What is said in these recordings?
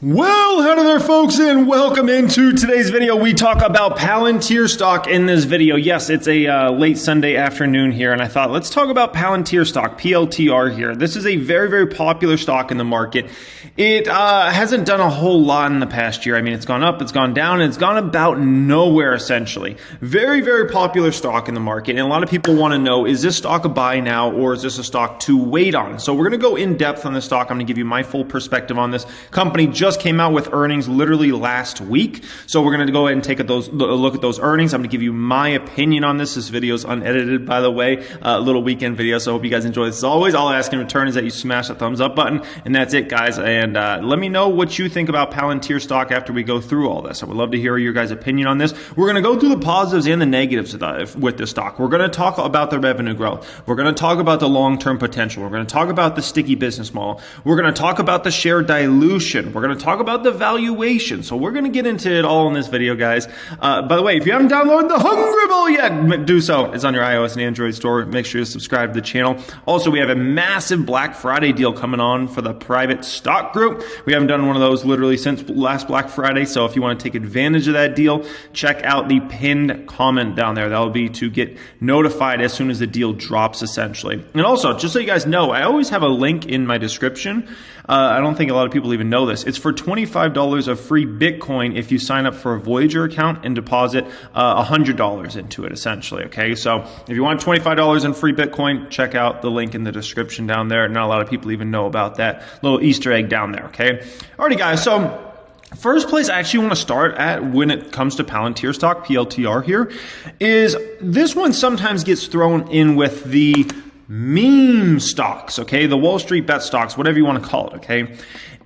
Well, hello there folks, and welcome into today's video. We talk about Palantir stock in this video. Yes, it's a late Sunday afternoon here, and I thought let's talk about Palantir stock, PLTR here. This is a very, very popular stock in the market. It hasn't done a whole lot in the past year. I mean, it's gone up, it's gone down, and it's gone about nowhere essentially. Very, very popular stock in the market, and a lot of people want to know, is this stock a buy now, or is this a stock to wait on? So we're going to go in depth on this stock. I'm going to give you my full perspective on this company. Just came out with earnings literally last week. So we're going to go ahead and take a look at those earnings. I'm going to give you my opinion on this. This video is unedited, by the way, a little weekend video. So I hope you guys enjoy this. As always, all I ask in return is that you smash that thumbs up button. And that's it, guys. And let me know what you think about Palantir stock after we go through all this. I would love to hear your guys' opinion on this. We're going to go through the positives and the negatives with this stock. We're going to talk about the revenue growth. We're going to talk about the long-term potential. We're going to talk about the sticky business model. We're going to talk about the share dilution. We're going to talk about the valuation. So we're going to get into it all in this video, guys. By the way, if you haven't downloaded the Hungry Bowl yet, do so. It's on your iOS and Android store. Make sure you subscribe to the channel. Also, we have a massive Black Friday deal coming on for the private stock group. We haven't done one of those literally since last Black Friday. So if you want to take advantage of that deal, check out the pinned comment down there. That will be to get notified as soon as the deal drops, essentially. And also, just so you guys know, I always have a link in my description. I don't think a lot of people even know this. It's for $25 of free Bitcoin if you sign up for a Voyager account and deposit $100 into it, essentially. Okay, so if you want $25 in free Bitcoin, check out the link in the description down there. Not a lot of people even know about that little Easter egg down there. Okay, alrighty, guys. So first place I actually want to start at when it comes to Palantir stock, PLTR here, is this one sometimes gets thrown in with the meme stocks, okay? The Wall Street bet stocks, whatever you want to call it, okay?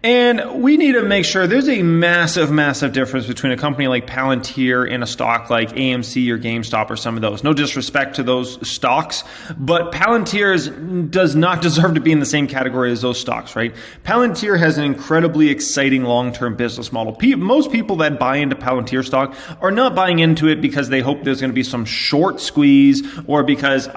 And we need to make sure there's a massive, massive difference between a company like Palantir and a stock like AMC or GameStop or some of those. No disrespect to those stocks, but Palantir does not deserve to be in the same category as those stocks, right? Palantir has an incredibly exciting long-term business model. Most people that buy into Palantir stock are not buying into it because they hope there's going to be some short squeeze or because,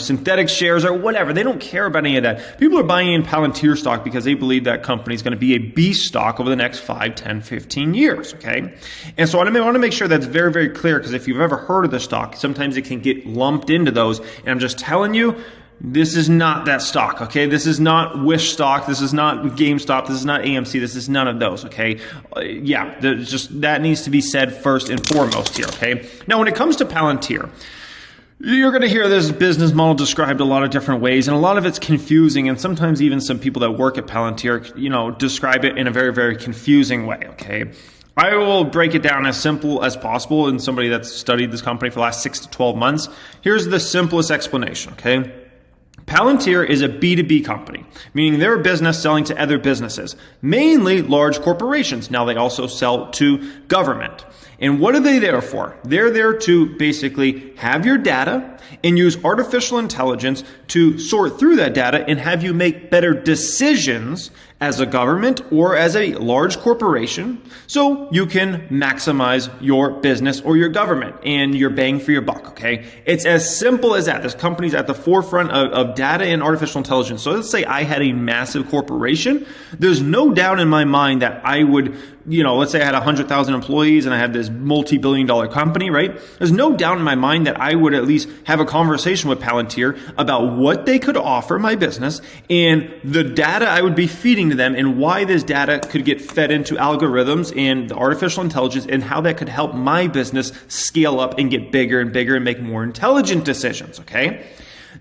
synthetic shares or whatever. They don't care about any of that. People are buying in Palantir stock because they believe that company is going to be a beast stock over the next 5, 10, 15 years, okay? And so I want to make sure that's very, very clear, because if you've ever heard of the stock, sometimes it can get lumped into those. And I'm just telling you, this is not that stock, okay? This is not Wish stock. This is not GameStop. This is not AMC. This is none of those, okay? That needs to be said first and foremost here, okay? Now, when it comes to Palantir, you're going to hear this business model described a lot of different ways, and a lot of it's confusing, and sometimes even some people that work at Palantir, describe it in a very, very confusing way, okay? I will break it down as simple as possible, and somebody that's studied this company for the last 6 to 12 months. Here's the simplest explanation, okay? Palantir is a B2b company, meaning they're a business selling to other businesses, mainly large corporations. Now they also sell to government. And what are they there for? They're there to basically have your data and use artificial intelligence to sort through that data and have you make better decisions as a government or as a large corporation, so you can maximize your business or your government and your bang for your buck, okay? It's as simple as that. This company's at the forefront of data and artificial intelligence. So let's say I had a massive corporation. There's no doubt in my mind that I would, let's say I had 100,000 employees and I had this multi-billion-dollar company, right? There's no doubt in my mind that I would at least have a conversation with Palantir about what they could offer my business and the data I would be feeding to them and why this data could get fed into algorithms and the artificial intelligence and how that could help my business scale up and get bigger and bigger and make more intelligent decisions, okay?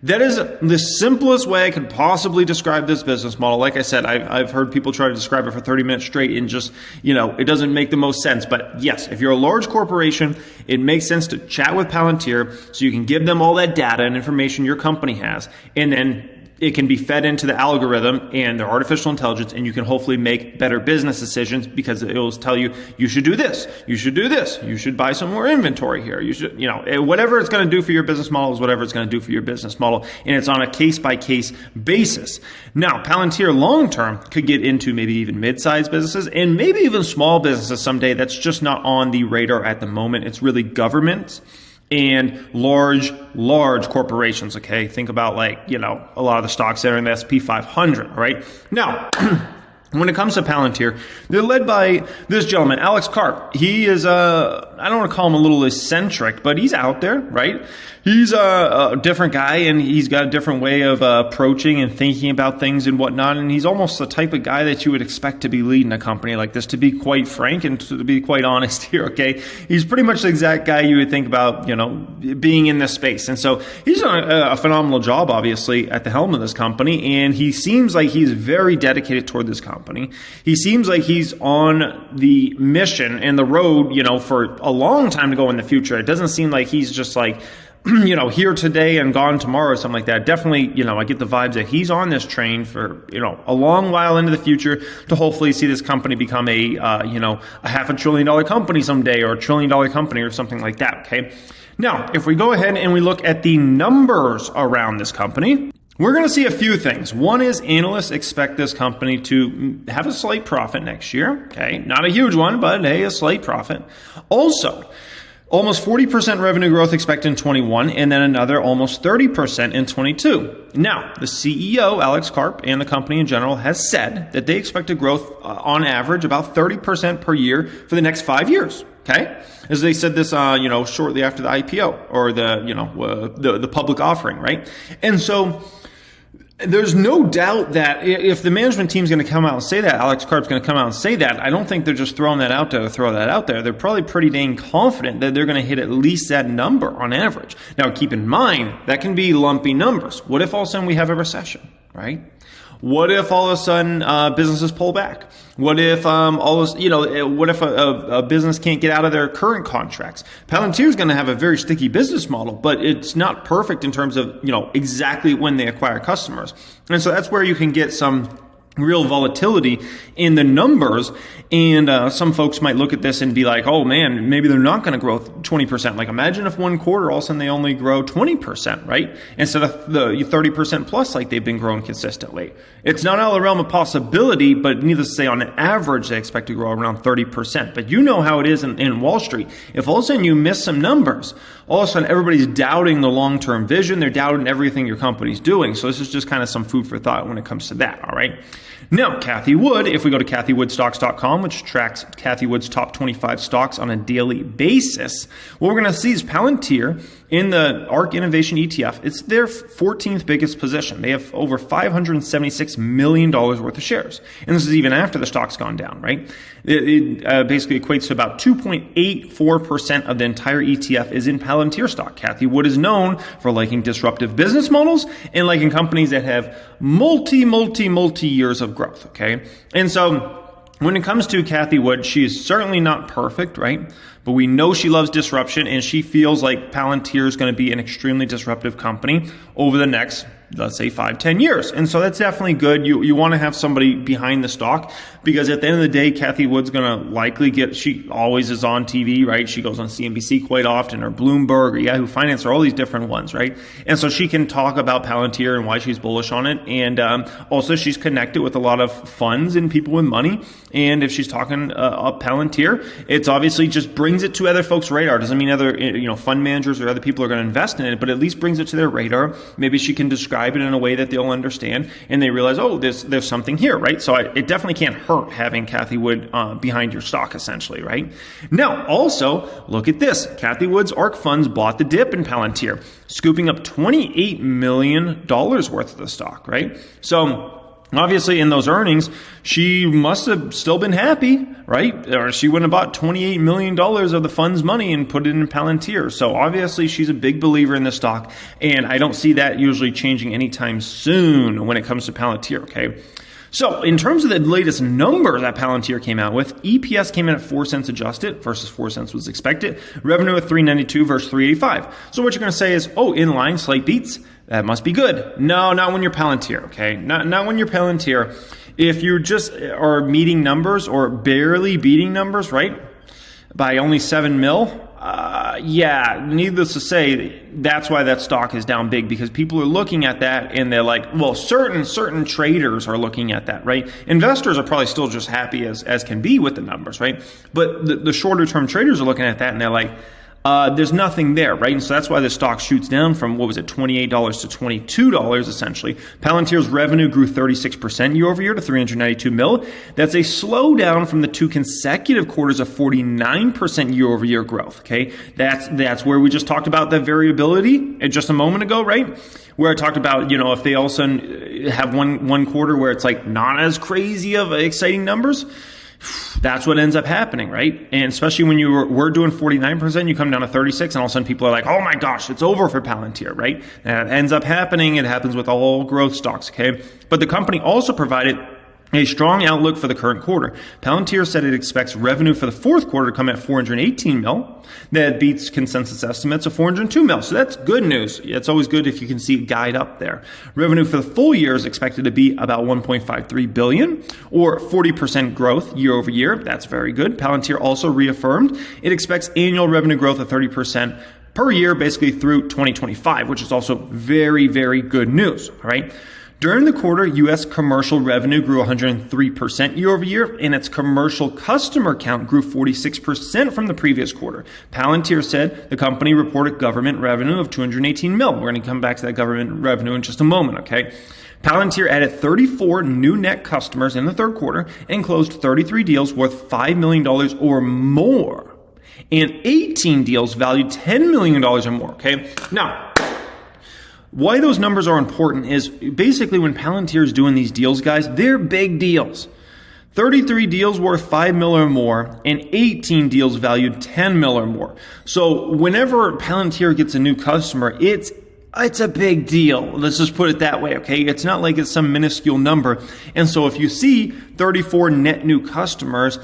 That is the simplest way I could possibly describe this business model. Like I said, I've heard people try to describe it for 30 minutes straight and just, it doesn't make the most sense. But yes, if you're a large corporation, it makes sense to chat with Palantir so you can give them all that data and information your company has, and then it can be fed into the algorithm and their artificial intelligence, and you can hopefully make better business decisions because it will tell you, you should do this, you should do this, you should buy some more inventory here, you should, whatever it's going to do for your business model is whatever it's going to do for your business model, and it's on a case-by-case basis. Now, Palantir long-term could get into maybe even mid-sized businesses and maybe even small businesses someday. That's just not on the radar at the moment. It's really governments and large corporations, okay? Think about a lot of the stocks that are in the S&P 500, right? Now, When it comes to Palantir, they're led by this gentleman, Alex Karp. He is, I don't want to call him a little eccentric, but he's out there, right? He's a different guy, and he's got a different way of approaching and thinking about things and whatnot. And he's almost the type of guy that you would expect to be leading a company like this, to be quite frank and to be quite honest here, okay? He's pretty much the exact guy you would think about, being in this space. And so he's done a phenomenal job, obviously, at the helm of this company. And he seems like he's very dedicated toward this company. He seems like he's on the mission and the road, for a long time to go in the future. It doesn't seem like he's just like, here today and gone tomorrow or something like that. Definitely, I get the vibes that he's on this train for, a long while into the future to hopefully see this company become a $500 billion company someday, or $1 trillion company or something like that. Okay. Now, if we go ahead and we look at the numbers around this company, we're going to see a few things. One is analysts expect this company to have a slight profit next year. Okay. Not a huge one, but hey, a slight profit. Also, almost 40% revenue growth expected in 21, and then another almost 30% in 22. Now, the CEO, Alex Karp, and the company in general has said that they expect a growth on average about 30% per year for the next 5 years. Okay, as they said this, shortly after the IPO or the public offering, right? And so there's no doubt that if the management team's going to come out and say that, Alex Karp's going to come out and say that, I don't think they're just throwing that out there to throw that out there. They're probably pretty dang confident that they're going to hit at least that number on average. Now, keep in mind, that can be lumpy numbers. What if all of a sudden we have a recession, right? What if all of a sudden businesses pull back? What if what if a business can't get out of their current contracts? Palantir is going to have a very sticky business model, but it's not perfect in terms of exactly when they acquire customers, and so that's where you can get some real volatility in the numbers. And some folks might look at this and be like, oh man, maybe they're not going to grow 20%. Like imagine if one quarter all of a sudden they only grow 20%, right? Instead of the 30% plus like they've been growing consistently. It's not out of the realm of possibility, but needless to say, on average, they expect to grow around 30%. But you know how it is in Wall Street. If all of a sudden you miss some numbers, all of a sudden everybody's doubting the long-term vision. They're doubting everything your company's doing. So this is just kind of some food for thought when it comes to that, all right? Now, Cathie Wood, if we go to CathieWoodStocks.com, which tracks Cathie Wood's top 25 stocks on a daily basis, what we're going to see is Palantir in the ARK Innovation ETF. It's their 14th biggest position. They have over $576 million worth of shares. And this is even after the stock's gone down, right? It basically equates to about 2.84% of the entire ETF is in Palantir stock. Cathie Wood is known for liking disruptive business models and liking companies that have multi years of growth, okay? And so when it comes to Cathie Wood, she is certainly not perfect, right? But we know she loves disruption, and she feels like Palantir is going to be an extremely disruptive company over the next, let's say, 5-10 years. And so that's definitely good. You want to have somebody behind the stock, because at the end of the day, Cathie Wood's going to likely she always is on TV, right? She goes on CNBC quite often, or Bloomberg, or Yahoo Finance, or all these different ones, right? And so she can talk about Palantir and why she's bullish on it. And also she's connected with a lot of funds and people with money. And if she's talking up Palantir, it's obviously just brings it to other folks' radar. Doesn't mean other fund managers or other people are going to invest in it, but at least brings it to their radar. Maybe she can describe it in a way that they'll understand, and they realize, oh, there's something here, right? So it definitely can't hurt having Cathie Wood behind your stock, essentially, right? Now, also, look at this. Cathie Wood's ARK funds bought the dip in Palantir, scooping up $28 million worth of the stock, right? So obviously, in those earnings, she must have still been happy, right? Or she wouldn't have bought $28 million of the fund's money and put it in Palantir. So obviously, she's a big believer in the stock, and I don't see that usually changing anytime soon when it comes to Palantir, okay? So in terms of the latest numbers that Palantir came out with, EPS came in at 4 cents adjusted versus 4 cents was expected. Revenue at $392 versus $385. So what you're going to say is, oh, in line, slight beats. That must be good. No, not when you're Palantir, okay? Not when you're Palantir. If you just are meeting numbers or barely beating numbers, right, by only 7 mil, needless to say, that's why that stock is down big, because people are looking at that and they're like, well, certain traders are looking at that, right? Investors are probably still just happy as can be with the numbers, right? But the shorter term traders are looking at that and they're like, there's nothing there, right? And so that's why the stock shoots down from, what was it, $28 to $22 essentially. Palantir's revenue grew 36% year over year to 392 mil. That's a slowdown from the 2 consecutive quarters of 49% year over year growth, okay? That's where we just talked about the variability just a moment ago, right? Where I talked about, if they all of a sudden have one quarter where it's like not as crazy of exciting numbers, that's what ends up happening, right? And especially when we're doing 49%, you come down to 36, and all of a sudden people are like, oh my gosh, it's over for Palantir, right? And it ends up happening. It happens with all growth stocks, okay? But the company also provided a strong outlook for the current quarter. Palantir said it expects revenue for the fourth quarter to come at 418 mil. That beats consensus estimates of 402 mil. So that's good news. It's always good if you can see a guide up there. Revenue for the full year is expected to be about 1.53 billion, or 40% growth year over year. That's very good. Palantir also reaffirmed it expects annual revenue growth of 30% per year, basically through 2025, which is also very, very good news. All right. During the quarter, U.S. commercial revenue grew 103% year over year, and its commercial customer count grew 46% from the previous quarter. Palantir said the company reported government revenue of 218 mil. We're going to come back to that government revenue in just a moment, okay? Palantir added 34 new net customers in the third quarter and closed 33 deals worth $5 million or more, and 18 deals valued $10 million or more, okay? Now, why those numbers are important is basically when Palantir is doing these deals, guys, they're big deals. 33 deals worth $5 million or more, and 18 deals valued $10 million or more. So whenever Palantir gets a new customer, it's a big deal. Let's just put it that way, okay? It's not like it's some minuscule number. And so if you see 34 net new customers,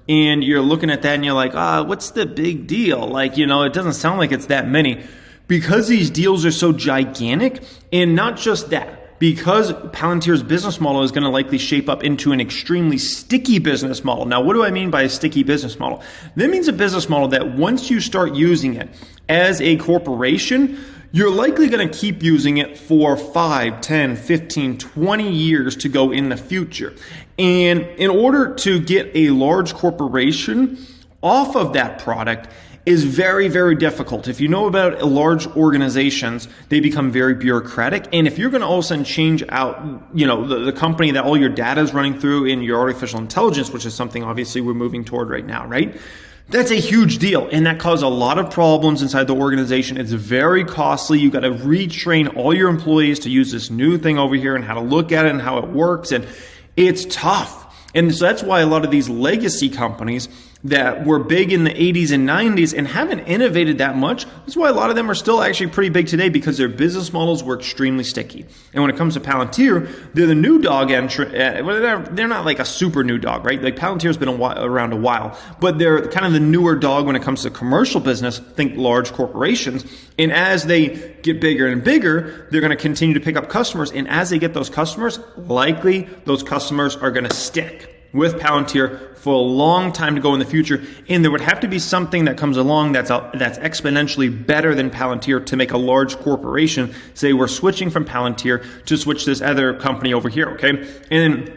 and you're looking at that and you're like, what's the big deal? Like, it doesn't sound like it's that many. Because these deals are so gigantic, and not just that, because Palantir's business model is going to likely shape up into an extremely sticky business model. Now, what do I mean by a sticky business model? That means a business model that once you start using it as a corporation, you're likely going to keep using it for 5, 10, 15, 20 years to go in the future. And in order to get a large corporation off of that product, is very, very difficult. If you know about large organizations, they become very bureaucratic. And if you're going to all of a sudden change out, the company that all your data is running through in your artificial intelligence, which is something obviously we're moving toward right now, right? That's a huge deal. And that causes a lot of problems inside the organization. It's very costly. You got to retrain all your employees to use this new thing over here and how to look at it and how it works. And it's tough. And so that's why a lot of these legacy companies that were big in the 80s and 90s and haven't innovated that much, that's why a lot of them are still actually pretty big today, because their business models were extremely sticky. And when it comes to Palantir, they're the new dog entrant. They're not like a super new dog, right? Like Palantir's been around a while, but they're kind of the newer dog when it comes to commercial business, think large corporations. And as they get bigger and bigger, they're going to continue to pick up customers. And as they get those customers, likely those customers are going to stick with Palantir for a long time to go in the future. And there would have to be something that comes along that's exponentially better than Palantir to make a large corporation say we're switching from Palantir to switch this other company over here, okay? And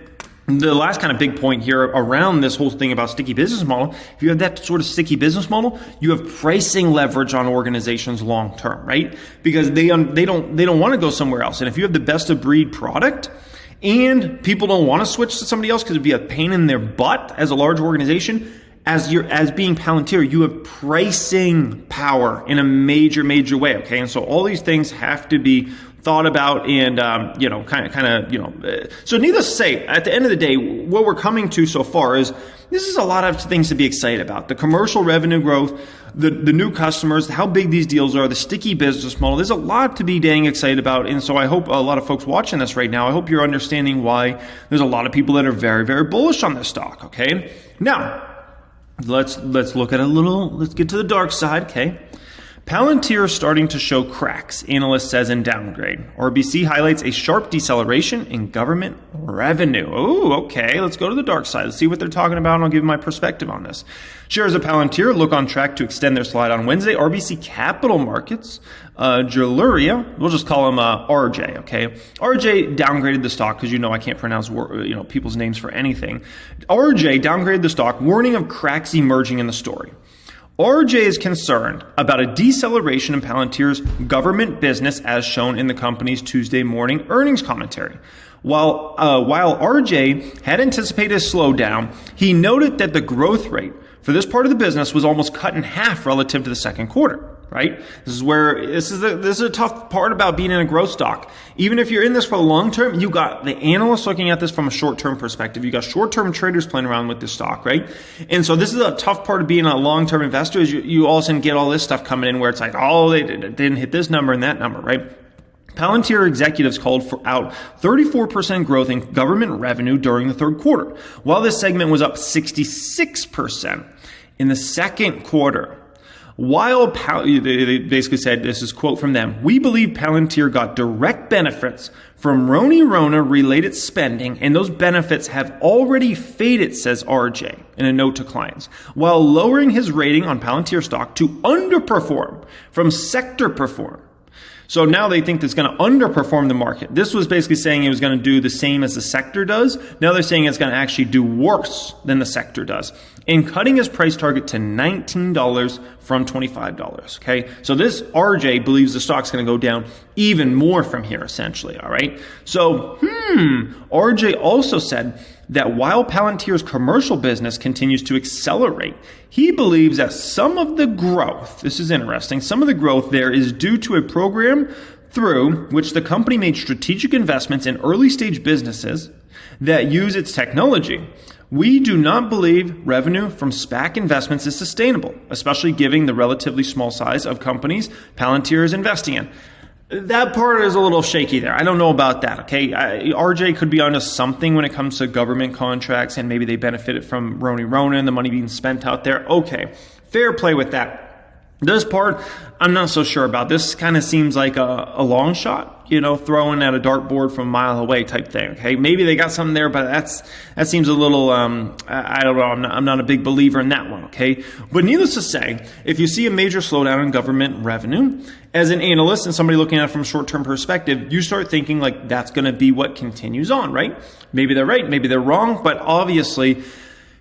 the last kind of big point here around this whole thing about sticky business model, if you have that sort of sticky business model, you have pricing leverage on organizations long term, right? Because they don't want to go somewhere else. And if you have the best of breed product, and people don't want to switch to somebody else because it'd be a pain in their butt as a large organization, as being Palantir, you have pricing power in a major, major way. Okay, and so all these things have to be thought about and So needless to say, at the end of the day, what we're coming to so far is this is a lot of things to be excited about. The commercial revenue growth, the new customers, how big these deals are, the sticky business model. There's a lot to be dang excited about. And so I hope a lot of folks watching this right now, I hope you're understanding why there's a lot of people that are very, very bullish on this stock. Okay. Now, let's look at let's get to the dark side. Okay. Palantir is starting to show cracks, analyst says in downgrade. RBC highlights a sharp deceleration in government revenue. Oh, okay. Let's go to the dark side. Let's see what they're talking about, and I'll give my perspective on this. Shares of Palantir look on track to extend their slide on Wednesday. RBC Capital Markets, Jewelleria, we'll just call him RJ, okay? RJ downgraded the stock because I can't pronounce people's names for anything. RJ downgraded the stock, warning of cracks emerging in the story. RJ is concerned about a deceleration in Palantir's government business as shown in the company's Tuesday morning earnings commentary. While RJ had anticipated a slowdown, he noted that the growth rate for this part of the business was almost cut in half relative to the second quarter. Right? This is a tough part about being in a growth stock. Even if you're in this for the long term, you got the analysts looking at this from a short-term perspective. You got short-term traders playing around with this stock, right? And so this is a tough part of being a long-term investor is you all of a sudden get all this stuff coming in where it's like, oh, they didn't hit this number and that number, right? Palantir executives called out 34% growth in government revenue during the third quarter, while this segment was up 66% in the second quarter. While they basically said, this is a quote from them, we believe Palantir got direct benefits from Rona related spending, and those benefits have already faded, says RJ in a note to clients, while lowering his rating on Palantir stock to underperform from sector perform. So now they think it's going to underperform the market. This was basically saying it was going to do the same as the sector does. Now they're saying it's going to actually do worse than the sector does. And cutting his price target to $19 from $25. Okay. So this RJ believes the stock's going to go down even more from here, essentially. All right. So, RJ also said that while Palantir's commercial business continues to accelerate, he believes that some of the growth, this is interesting, some of the growth there is due to a program through which the company made strategic investments in early stage businesses that use its technology. We do not believe revenue from SPAC investments is sustainable, especially given the relatively small size of companies Palantir is investing in. That part is a little shaky there. I don't know about that, okay? RJ could be onto something when it comes to government contracts, and maybe they benefited from Rona and the money being spent out there. Okay, fair play with that. This part, I'm not so sure about. This kind of seems like a long shot, throwing at a dartboard from a mile away type thing, okay? Maybe they got something there, but that seems a little, I don't know, I'm not a big believer in that one, okay? But needless to say, if you see a major slowdown in government revenue, as an analyst and somebody looking at it from a short-term perspective, you start thinking like that's going to be what continues on, right? Maybe they're right, maybe they're wrong, but obviously,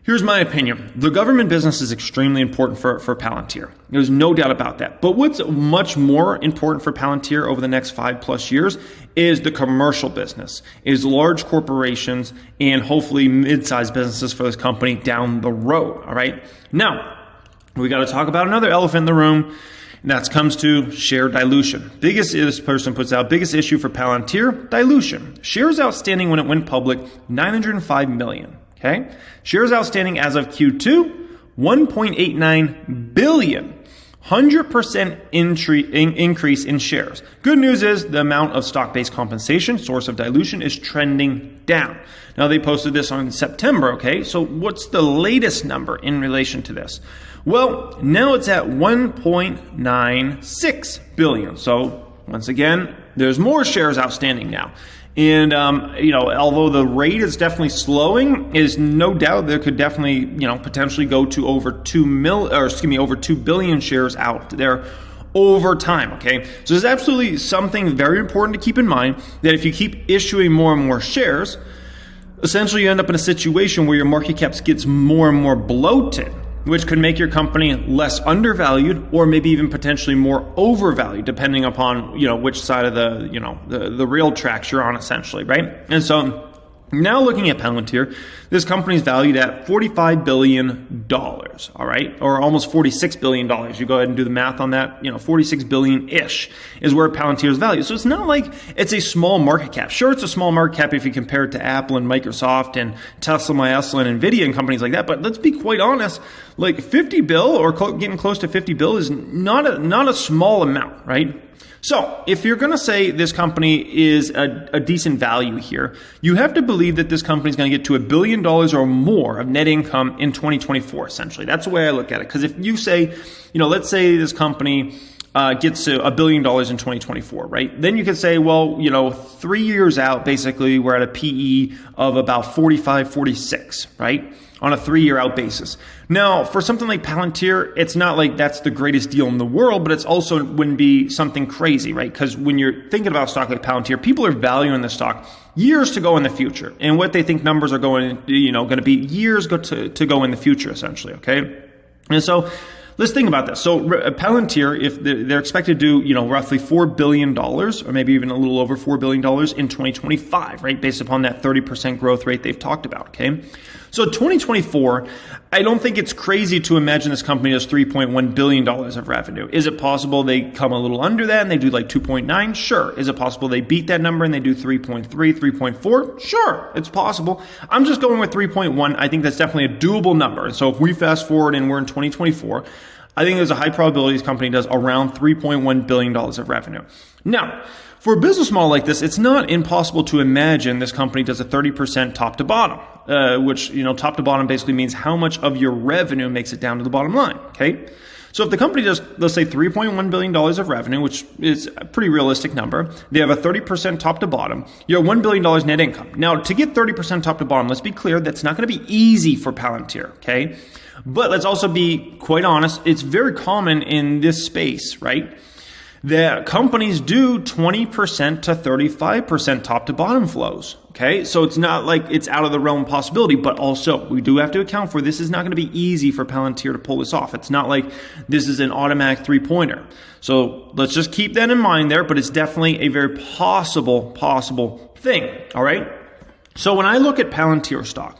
here's my opinion. The government business is extremely important for Palantir. There's no doubt about that. But what's much more important for Palantir over the next 5+ years is the commercial business, is large corporations and hopefully mid-sized businesses for this company down the road, all right? Now, we got to talk about another elephant in the room. And that comes to share dilution. This person puts out, biggest issue for Palantir, dilution. Shares outstanding when it went public, 905 million. Okay? Shares outstanding as of Q2, 1.89 billion. 100% increase in shares. Good news is the amount of stock-based compensation, source of dilution, is trending down. Now, they posted this on September, okay? So what's the latest number in relation to this? Well, now it's at 1.96 billion. So once again, there's more shares outstanding now. And, although the rate is definitely slowing, is no doubt there could definitely, potentially go to over 2 billion shares out there over time. Okay. So there's absolutely something very important to keep in mind that if you keep issuing more and more shares, essentially you end up in a situation where your market cap gets more and more bloated, which could make your company less undervalued or maybe even potentially more overvalued, depending upon, which side of the rail tracks you're on, essentially, right? And so now looking at Palantir, this company is valued at $45 billion, all right? Or almost $46 billion. You go ahead and do the math on that, 46 billion-ish is where Palantir is valued. So it's not like it's a small market cap. Sure, it's a small market cap if you compare it to Apple and Microsoft and Tesla, and Nvidia and companies like that. But let's be quite honest, like 50 bill or getting close to 50 bill is not a small amount, right? So if you're going to say this company is a decent value here, you have to believe that this company is going to get to $1 billion or more of net income in 2024, essentially. That's the way I look at it. Because if you say, let's say this company gets to $1 billion in 2024, right? Then you could say, well, 3 years out, basically, we're at a PE of about 45, 46, right? On a 3-year out basis. Now, for something like Palantir, it's not like that's the greatest deal in the world, but it's also wouldn't be something crazy, right? Because when you're thinking about a stock like Palantir, people are valuing the stock years to go in the future, and what they think numbers are going to be years to go in the future, essentially. Okay, and so let's think about this. So Palantir, if they're expected to do, roughly $4 billion, or maybe even a little over $4 billion in 2025, right? Based upon that 30% growth rate they've talked about, okay? So 2024, I don't think it's crazy to imagine this company does $3.1 billion of revenue. Is it possible they come a little under that and they do like 2.9? Sure. Is it possible they beat that number and they do 3.3, 3.4? Sure, it's possible. I'm just going with 3.1. I think that's definitely a doable number. And so if we fast forward and we're in 2024, I think there's a high probability this company does around $3.1 billion of revenue. Now, for a business model like this, it's not impossible to imagine this company does a 30% top to bottom, which, top to bottom basically means how much of your revenue makes it down to the bottom line, okay? So if the company does, let's say, $3.1 billion of revenue, which is a pretty realistic number, they have a 30% top to bottom, you have $1 billion net income. Now, to get 30% top to bottom, let's be clear, that's not going to be easy for Palantir, okay? But let's also be quite honest, it's very common in this space, right? That companies do 20% to 35% top to bottom flows. Okay. So it's not like it's out of the realm of possibility, but also we do have to account for this is not going to be easy for Palantir to pull this off. It's not like this is an automatic 3-pointer. So let's just keep that in mind there, but it's definitely a very possible thing. All right. So when I look at Palantir stock,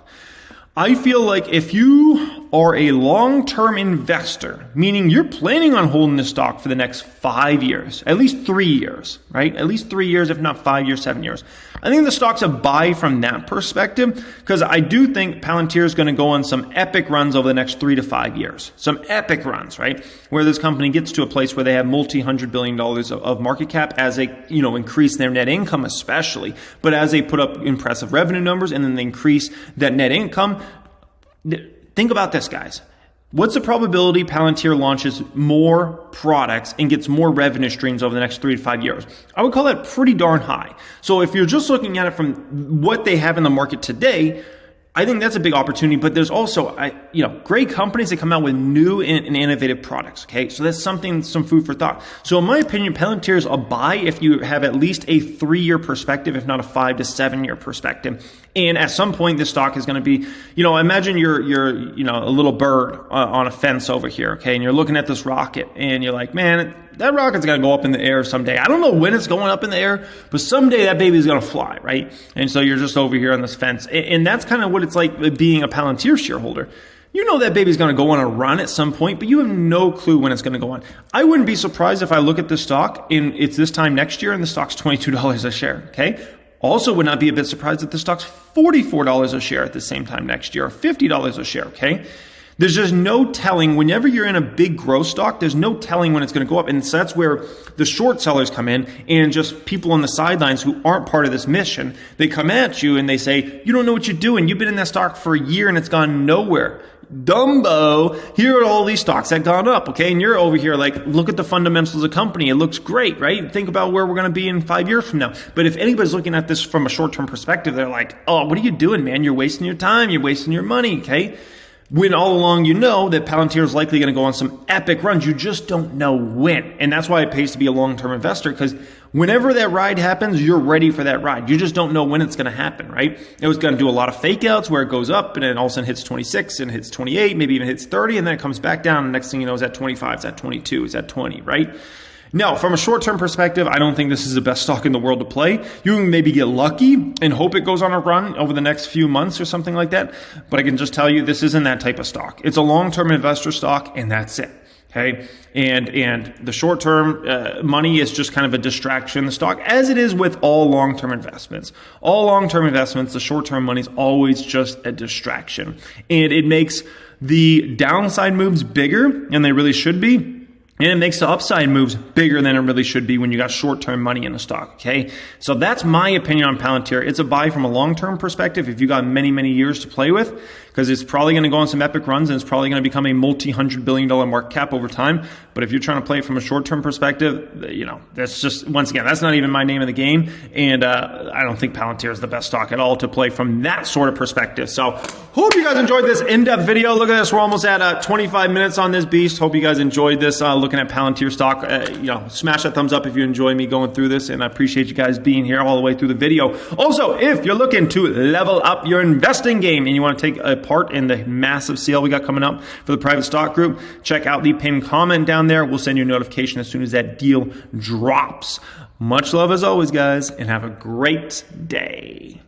I feel like if you are a long-term investor, meaning you're planning on holding this stock for the next 5 years, at least 3 years, right? At least 3 years, if not 5 years, 7 years. I think the stock's a buy from that perspective because I do think Palantir is going to go on some epic runs over the next 3 to 5 years. Some epic runs, right? Where this company gets to a place where they have multi-$100 billion of market cap as they, increase their net income especially. But as they put up impressive revenue numbers and then they increase that net income, think about this, guys. What's the probability Palantir launches more products and gets more revenue streams over the next 3 to 5 years? I would call that pretty darn high. So if you're just looking at it from what they have in the market today, I think that's a big opportunity, but there's also, great companies that come out with new and innovative products, okay? So that's some food for thought. So in my opinion, Palantir is a buy if you have at least a 3-year perspective, if not a 5 to 7 year perspective. And at some point, this stock is going to be, imagine you're a little bird on a fence over here, okay? And you're looking at this rocket and you're like, man, that rocket's going to go up in the air someday. I don't know when it's going up in the air, but someday that baby's going to fly, right? And so you're just over here on this fence. And that's kind of what it's like being a Palantir shareholder. You know that baby's going to go on a run at some point, but you have no clue when it's going to go on. I wouldn't be surprised if I look at this stock and it's this time next year and the stock's $22 a share, okay? Also would not be a bit surprised if the stock's $44 a share at the same time next year, or $50 a share, okay? There's just no telling. Whenever you're in a big growth stock, there's no telling when it's going to go up. And so that's where the short sellers come in and just people on the sidelines who aren't part of this mission, they come at you and they say, you don't know what you're doing. You've been in that stock for a year and it's gone nowhere. Dumbo, here are all these stocks that gone up, okay? And you're over here like, look at the fundamentals of the company. It looks great, right? Think about where we're going to be in 5 years from now. But if anybody's looking at this from a short-term perspective, they're like, oh, what are you doing, man? You're wasting your time. You're wasting your money, okay? When all along you know that Palantir is likely going to go on some epic runs. You just don't know when. And that's why it pays to be a long-term investor, because whenever that ride happens, you're ready for that ride. You just don't know when it's going to happen, right? It was going to do a lot of fake outs where it goes up and then all of a sudden hits 26 and hits 28, maybe even hits 30, and then it comes back down. And next thing you know, it's at 25, it's at 22, it's at 20, right? Now, from a short-term perspective, I don't think this is the best stock in the world to play. You can maybe get lucky and hope it goes on a run over the next few months or something like that. But I can just tell you, this isn't that type of stock. It's a long-term investor stock, and that's it. Okay, and the short-term money is just kind of a distraction in the stock, as it is with all long-term investments. All long-term investments, the short-term money is always just a distraction, and it makes the downside moves bigger than they really should be. And it makes the upside moves bigger than it really should be when you got short-term money in the stock, okay? So that's my opinion on Palantir. It's a buy from a long-term perspective if you got many, many years to play with, because it's probably going to go on some epic runs and it's probably going to become a multi-$100 billion market cap over time. But if you're trying to play it from a short-term perspective, that's just, once again, that's not even my name of the game. And I don't think Palantir is the best stock at all to play from that sort of perspective. So hope you guys enjoyed this in-depth video. Look at this. We're almost at 25 minutes on this beast. Hope you guys enjoyed this, looking at Palantir stock. Smash that thumbs up if you enjoy me going through this, and I appreciate you guys being here all the way through the video. Also, if you're looking to level up your investing game and you want to take a part in the massive sale we got coming up for the private stock group, check out the pinned comment down there. We'll send you a notification as soon as that deal drops. Much love as always, guys, and have a great day.